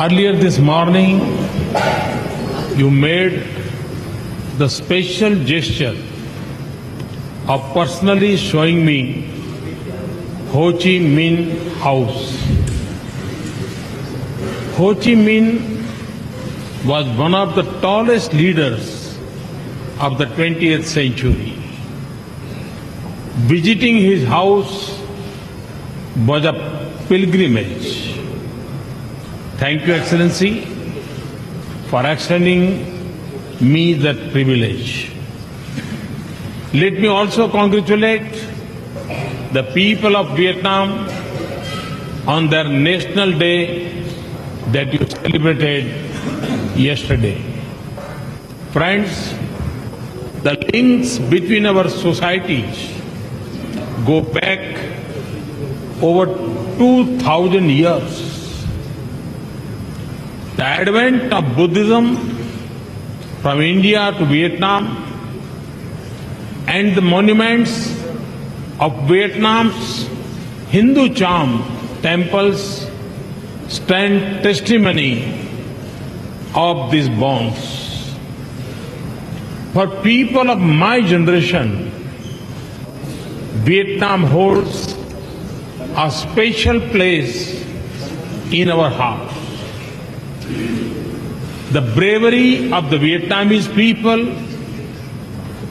Earlier this morning, you made the special gesture of personally showing me Ho Chi Minh House. Ho Chi Minh was one of the tallest leaders of the 20th century. Visiting his house was a pilgrimage. Thank you, Excellency, for extending me that privilege. Let me also congratulate the people of Vietnam on their National Day that you celebrated yesterday. Friends, the links between our societies go back over 2,000 years. The advent of Buddhism from India to Vietnam and the monuments of Vietnam's Hindu charm temples stand testimony of these bonds. For people of my generation, Vietnam holds a special place in our hearts. The bravery of the Vietnamese people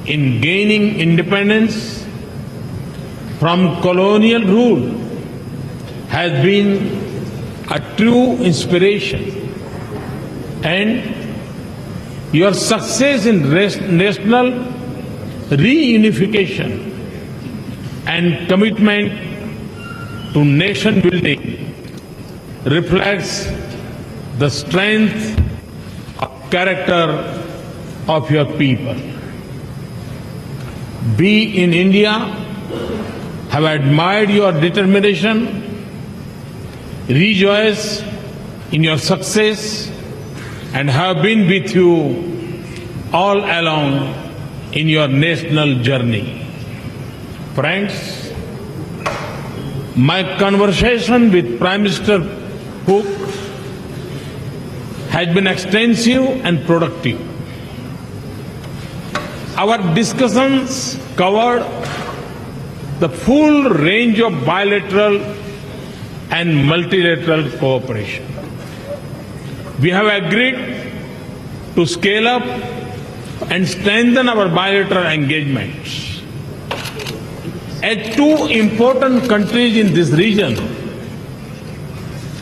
in gaining independence from colonial rule has been a true inspiration, and your success in national reunification and commitment to nation building reflects the strength of character of your people. We in India have admired your determination, rejoice in your success, and have been with you all along in your national journey. Friends, my conversation with Prime Minister Hook has been extensive and productive. Our discussions covered the full range of bilateral and multilateral cooperation. We have agreed to scale up and strengthen our bilateral engagements. As two important countries in this region,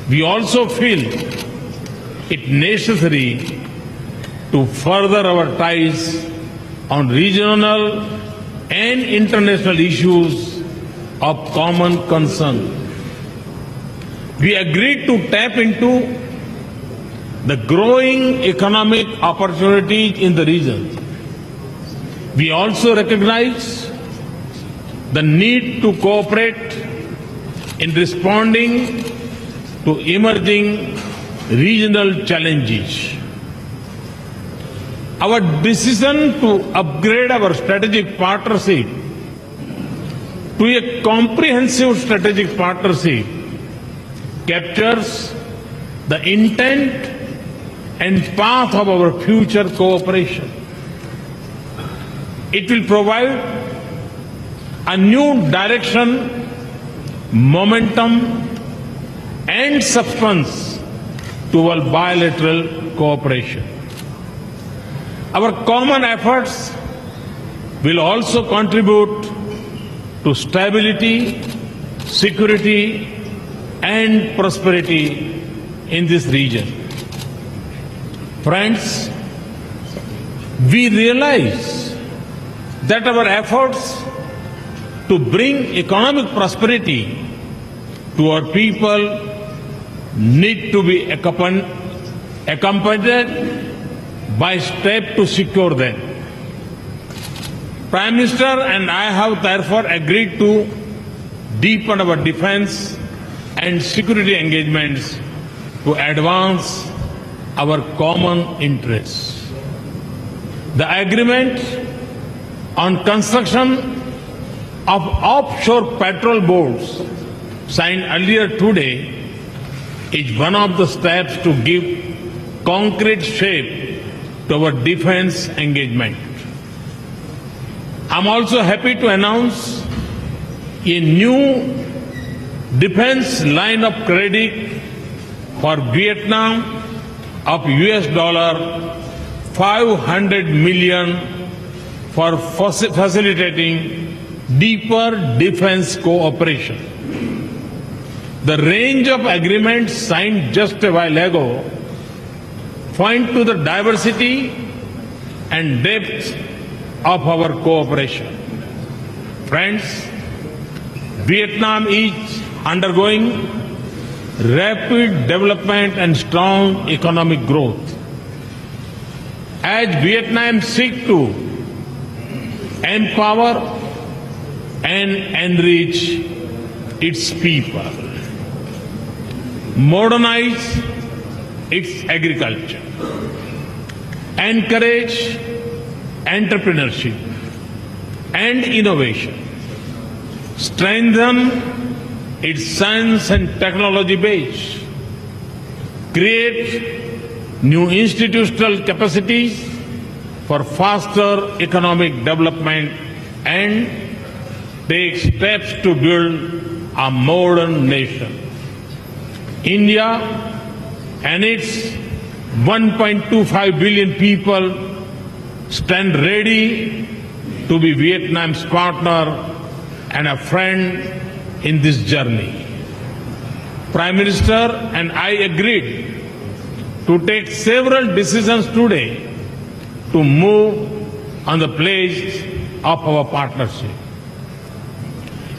we also feel it necessary to further our ties on regional and international issues of common concern. We agreed to tap into the growing economic opportunities in the region. We also recognize the need to cooperate in responding to emerging regional challenges. Our decision to upgrade our strategic partnership to a comprehensive strategic partnership captures the intent and path of our future cooperation. It will provide a new direction, momentum, and substance to our bilateral cooperation. Our common efforts will also contribute to stability, security, and prosperity in this region. Friends, we realize that our efforts to bring economic prosperity to our people need to be accompanied by steps to secure them. Prime Minister and I have therefore agreed to deepen our defense and security engagements to advance our common interests. The agreement on construction of offshore patrol boats signed earlier today is one of the steps to give concrete shape to our defense engagement. I'm also happy to announce a new defense line of credit for Vietnam of US $500 million for facilitating deeper defense cooperation. The range of agreements signed just a while ago point to the diversity and depth of our cooperation. Friends, Vietnam is undergoing rapid development and strong economic growth. As Vietnam seeks to empower and enrich its people, modernize its agriculture, encourage entrepreneurship and innovation, strengthen its science and technology base, create new institutional capacities for faster economic development, and take steps to build a modern nation. India and its 1.25 billion people stand ready to be Vietnam's partner and a friend in this journey. Prime Minister and I agreed to take several decisions today to move on the pledge of our partnership.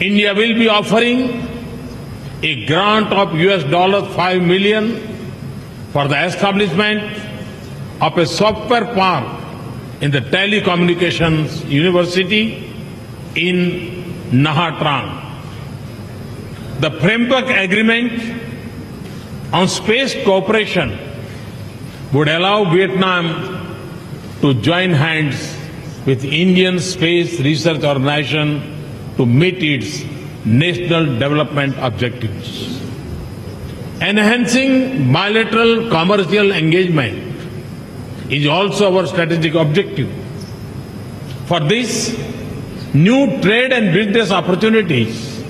India will be offering a grant of US $5 million for the establishment of a software park in the Telecommunications University in Nha Trang. The framework agreement on space cooperation would allow Vietnam to join hands with Indian Space Research Organization to meet its national development objectives. Enhancing bilateral commercial engagement is also our strategic objective. For this, new trade and business opportunities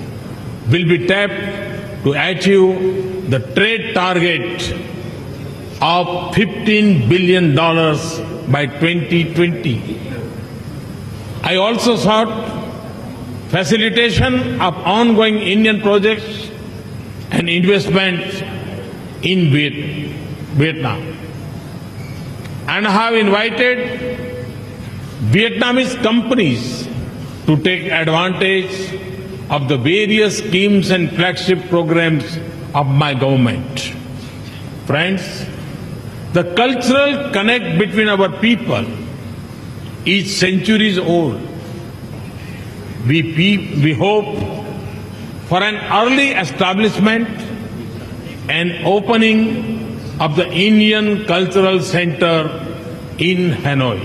will be tapped to achieve the trade target of $15 billion by 2020. I also sought facilitation of ongoing Indian projects and investment in Vietnam. And I have invited Vietnamese companies to take advantage of the various schemes and flagship programs of my government. Friends, the cultural connect between our people is centuries old. We hope for an early establishment and opening of the Indian Cultural Center in Hanoi.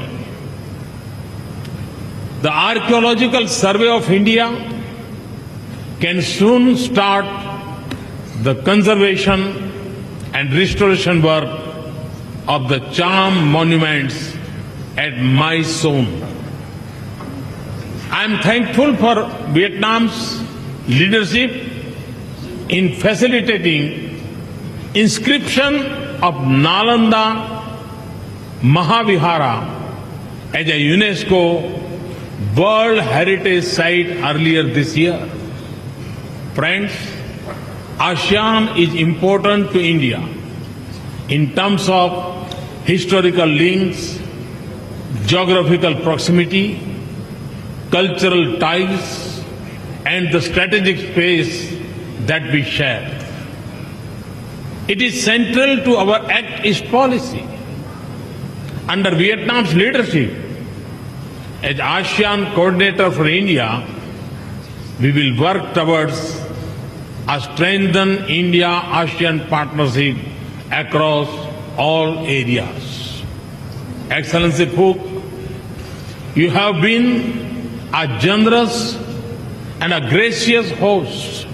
The Archaeological Survey of India can soon start the conservation and restoration work of the charm monuments at my zone. I am thankful for Vietnam's leadership in facilitating inscription of Nalanda Mahavihara as a UNESCO World Heritage Site earlier this year. Friends, ASEAN is important to India in terms of historical links, geographical proximity, cultural ties, and the strategic space that we share. It is central to our Act East policy. Under Vietnam's leadership, as ASEAN coordinator for India, we will work towards a strengthened India-ASEAN partnership across all areas. Excellency Phuc, you have been a generous and a gracious host.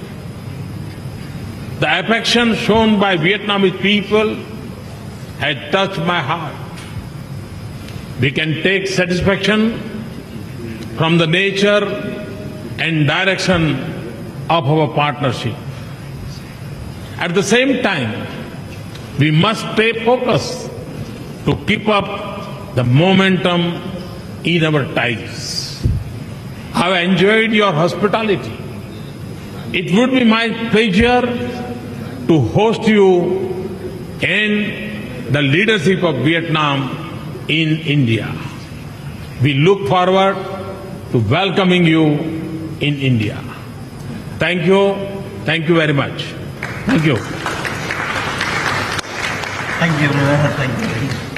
The affection shown by Vietnamese people has touched my heart. We can take satisfaction from the nature and direction of our partnership. At the same time, we must stay focused to keep up the momentum in our ties. I have enjoyed your hospitality. It would be my pleasure to host you and the leadership of Vietnam in India. We look forward to welcoming you in India. Thank you. Thank you very much. Thank you. Thank you, brother. Thank you.